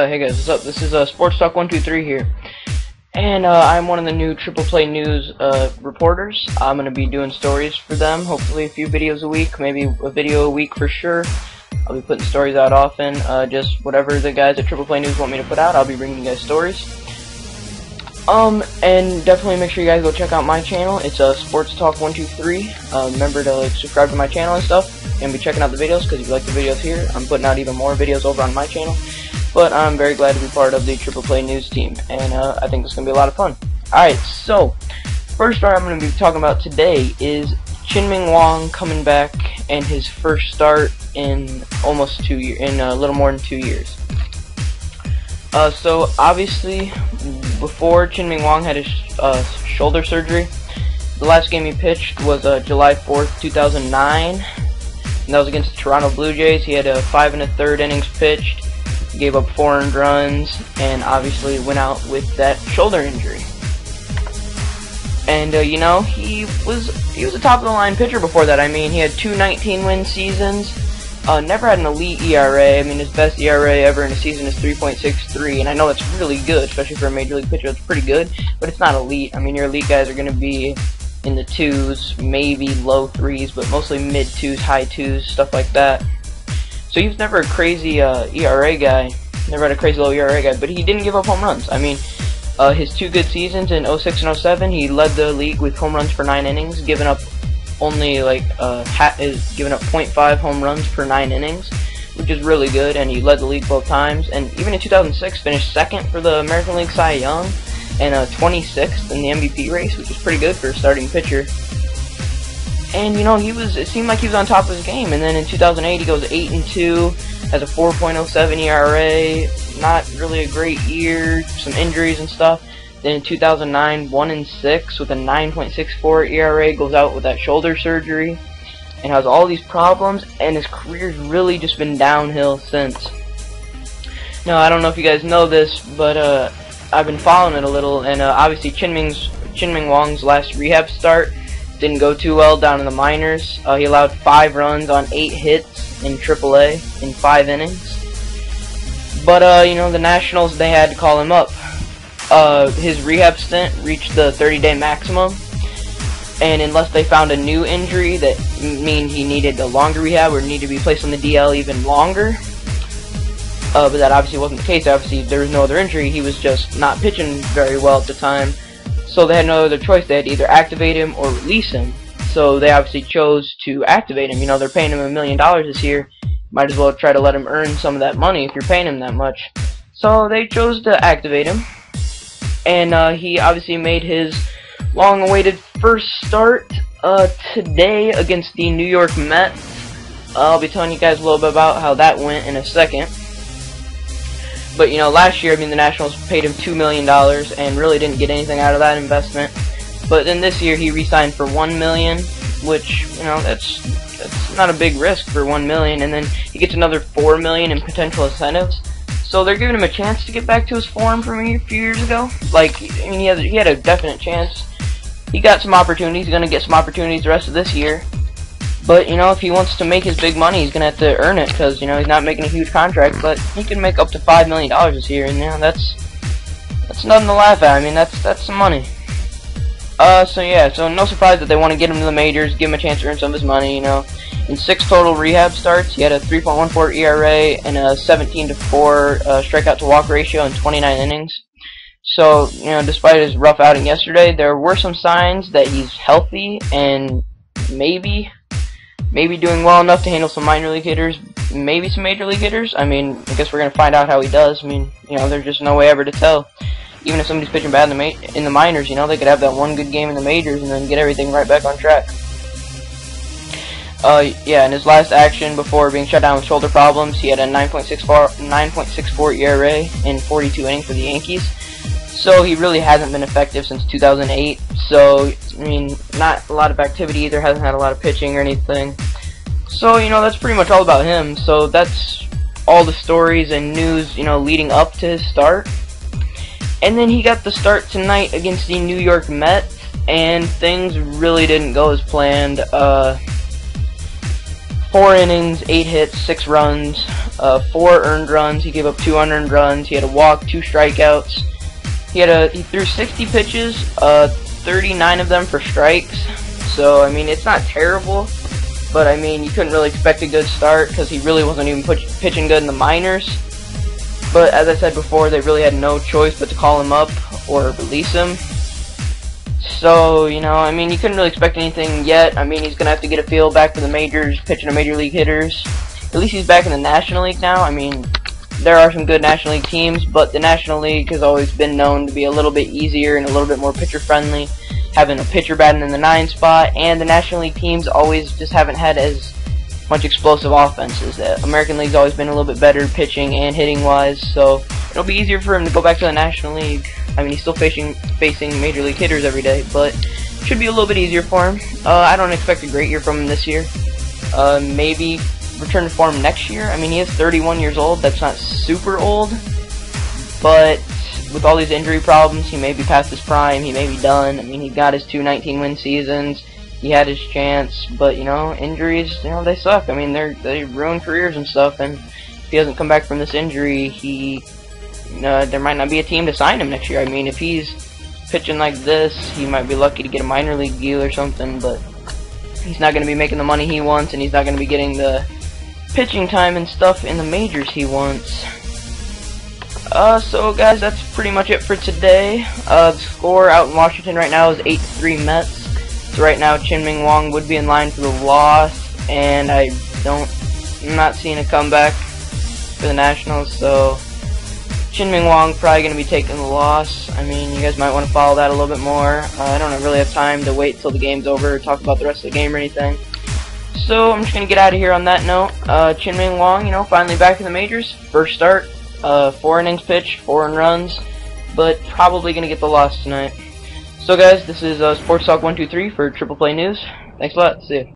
Hey guys, what's up? This is Sports Talk 123 here, and I'm one of the new TriplePlayNews reporters. I'm gonna be doing stories for them. Hopefully, a few videos a week, maybe a video a week for sure. I'll be putting stories out often. Just whatever the guys at TriplePlayNews want me to put out, I'll be bringing you guys stories. And definitely make sure you guys go check out my channel. It's Sports Talk 123. Remember to subscribe to my channel and stuff, and be checking out the videos because if you like the videos here, I'm putting out even more videos over on my channel. But I'm very glad to be part of the TriplePlayNews team, and I think this is going to be a lot of fun. Alright, so, first story I'm going to be talking about today is Chien-Ming Wang coming back and his first start in almost 2 years, in a little more than 2 years. So, obviously, before Chien-Ming Wang had his shoulder surgery, the last game he pitched was July 4th, 2009, and that was against the Toronto Blue Jays. He had 5 1/3 innings pitched, gave up 4 earned runs, and obviously went out with that shoulder injury. And you know, he was a top of the line pitcher before that. I mean, he had 2 19-win seasons. Never had an elite ERA. I mean, his best ERA ever in a season is 3.63, and I know that's really good, especially for a major league pitcher. That's pretty good, but it's not elite. I mean, your elite guys are going to be in the 2s, maybe low 3s, but mostly mid 2s, high 2s, stuff like that. So he was never a crazy ERA guy, never had a crazy low ERA guy, but he didn't give up home runs. I mean, his 2 good seasons in 06 and 07, he led the league with home runs per 9 innings, giving up only like giving up 0.5 home runs per 9 innings, which is really good, and he led the league both times. And even in 2006, finished 2nd for the American League Cy Young and 26th in the MVP race, which is pretty good for a starting pitcher. And you know, it seemed like he was on top of his game. And then in 2008, he goes 8-2, has a 4.07 ERA, not really a great year, some injuries and stuff. Then in 2009, 1-6 with a 9.64 ERA, goes out with that shoulder surgery, and has all these problems. And his career's really just been downhill since. Now, I don't know if you guys know this, but I've been following it a little, and obviously Chien-Ming Wang's last rehab start didn't go too well down in the minors. He allowed 5 runs on 8 hits in AAA in 5 innings. But, you know, the Nationals, they had to call him up. His rehab stint reached the 30-day maximum, and unless they found a new injury that mean he needed a longer rehab or needed to be placed on the DL even longer, but that obviously wasn't the case. Obviously, there was no other injury. He was just not pitching very well at the time. So they had no other choice. They had to either activate him or release him. So they obviously chose to activate him. You know, they're paying him $1 million this year. Might as well try to let him earn some of that money if you're paying him that much. So they chose to activate him. And he obviously made his long-awaited first start today against the New York Mets. I'll be telling you guys a little bit about how that went in a second. But, you know, last year, I mean, the Nationals paid him $2 million and really didn't get anything out of that investment. But then this year, he re-signed for $1 million, which, you know, that's not a big risk for $1 million. And then he gets another $4 million in potential incentives. So they're giving him a chance to get back to his form from a few years ago. Like, I mean, he had a definite chance. He got some opportunities. He's going to get some opportunities the rest of this year. But, you know, if he wants to make his big money, he's going to have to earn it, because, you know, he's not making a huge contract, but he can make up to $5 million this year, and, you know, that's nothing to laugh at. I mean, that's some money. So, yeah, so no surprise that they want to get him to the majors, give him a chance to earn some of his money, you know. In 6 total rehab starts, he had a 3.14 ERA and a 17-4 strikeout-to-walk ratio in 29 innings. So, you know, despite his rough outing yesterday, there were some signs that he's healthy and maybe doing well enough to handle some minor league hitters, maybe some major league hitters. I mean, I guess we're going to find out how he does. I mean, you know, there's just no way ever to tell. Even if somebody's pitching bad in the minors, you know, they could have that one good game in the majors and then get everything right back on track. Yeah, in his last action before being shut down with shoulder problems, he had a 9.64 ERA in 42 innings for the Yankees. So he really hasn't been effective since 2008. So, I mean, not a lot of activity either, hasn't had a lot of pitching or anything. So, you know, that's pretty much all about him. So that's all the stories and news, you know, leading up to his start. And then he got the start tonight against the New York Mets, and things really didn't go as planned. 4 innings, 8 hits, 6 runs. 4 earned runs. He gave up 2 unearned runs. He had a walk, 2 strikeouts. He threw 60 pitches, 39 of them for strikes. So I mean, it's not terrible, but I mean, you couldn't really expect a good start because he really wasn't even pitching good in the minors. But as I said before, they really had no choice but to call him up or release him. So, you know, I mean, you couldn't really expect anything yet. I mean, he's going to have to get a feel back to the majors, pitching to major league hitters. At least he's back in the National League now. I mean, there are some good National League teams, but the National League has always been known to be a little bit easier and a little bit more pitcher-friendly, having a pitcher batting in the 9 spot, and the National League teams always just haven't had as much explosive offenses. The American League's always been a little bit better pitching and hitting-wise, so it'll be easier for him to go back to the National League. I mean, he's still facing major league hitters every day, but it should be a little bit easier for him. I don't expect a great year from him this year. Maybe return to form next year. I mean, he is 31 years old. That's not super old, but with all these injury problems, he may be past his prime. He may be done. I mean, he got his 2 19-win seasons. He had his chance, but, you know, injuries, you know, they suck. I mean, they ruin careers and stuff, and if he doesn't come back from this injury, there might not be a team to sign him next year. I mean, if he's pitching like this, he might be lucky to get a minor league deal or something, but he's not going to be making the money he wants, and he's not going to be getting the pitching time and stuff in the majors he wants. So guys, that's pretty much it for today. The score out in Washington right now is 8-3 Mets. So right now, Chien-Ming Wang would be in line for the loss, and I'm not seeing a comeback for the Nationals, so Chien-Ming Wang probably going to be taking the loss. I mean, you guys might want to follow that a little bit more. I don't really have time to wait till the game's over or talk about the rest of the game or anything. So I'm just going to get out of here on that note. Chien-Ming Wang, you know, finally back in the majors. First start, 4 innings pitched, 4 earned runs, but probably going to get the loss tonight. So guys, this is Sports Talk 123 for Triple Play News. Thanks a lot. See ya.